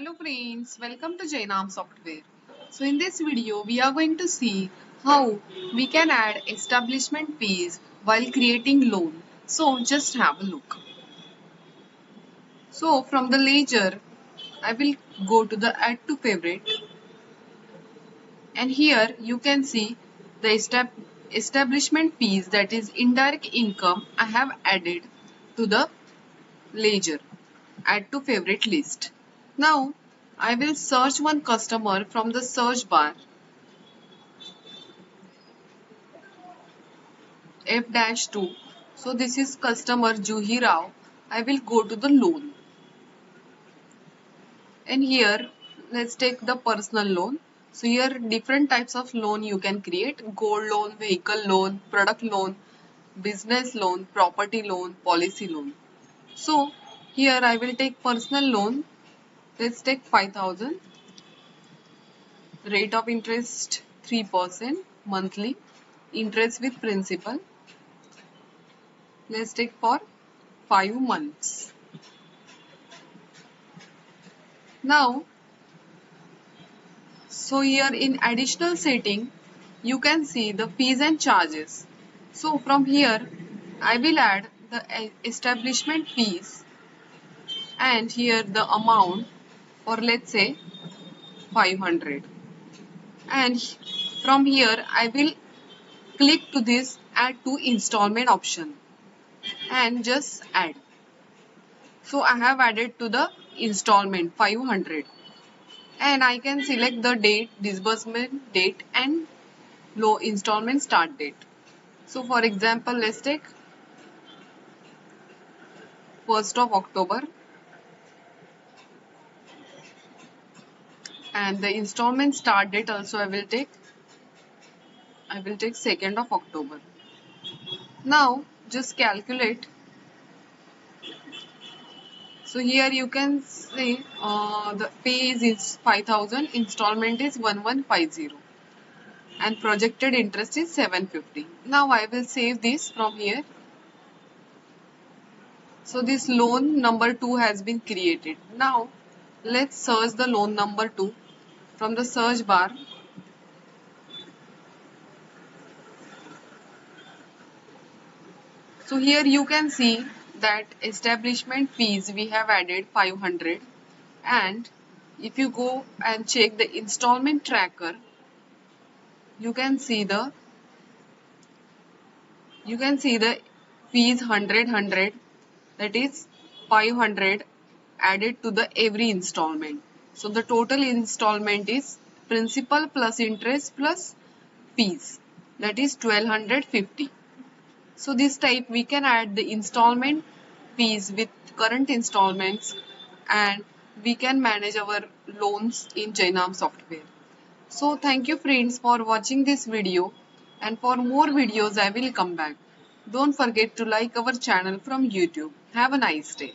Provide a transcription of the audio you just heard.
Hello friends, welcome to Jainam Software. So in this video, we are going to see how we can add establishment fees while creating loan. So just have a look. So from the ledger, I will go to the add to favorite, and here you can see the establishment fees, that is indirect income, I have added to the ledger add to favorite list. Now I will search one customer from the search bar F-2. So this is customer Juhi Rao. I will go to the loan, and here let's take the personal loan. So here different types of loan you can create: gold loan, vehicle loan, product loan, business loan, property loan, policy loan. So here I will take personal loan. Let's take 5,000. Rate of interest 3% monthly. Interest with principal. Let's take for 5 months. Now, so here in additional setting, you can see the fees and charges. So from here, I will add the establishment fees, and here the amount for, let's say, 500. And from here, I will click to this add to installment option and just add. So I have added to the installment 500, and I can select the date, disbursement date, and low installment start date. So for example, let's take 1st of October, and the installment start date also I will take 2nd of October. Now just calculate. So here you can see the pay is 5,000, installment is 1150, and projected interest is 750. Now I will save this from here. So this loan number 2 has been created. Now let's search the loan number 2 from the search bar. So here you can see that establishment fees we have added 500, and if you go and check the installment tracker, you can see the fees 100, that is 500 added to the every installment. So the total installment is principal plus interest plus fees, that is 1250. So this type we can add the installment fees with current installments, and we can manage our loans in Jainam software. So thank you friends for watching this video, and for more videos I will come back. Don't forget to like our channel from YouTube. Have a nice day.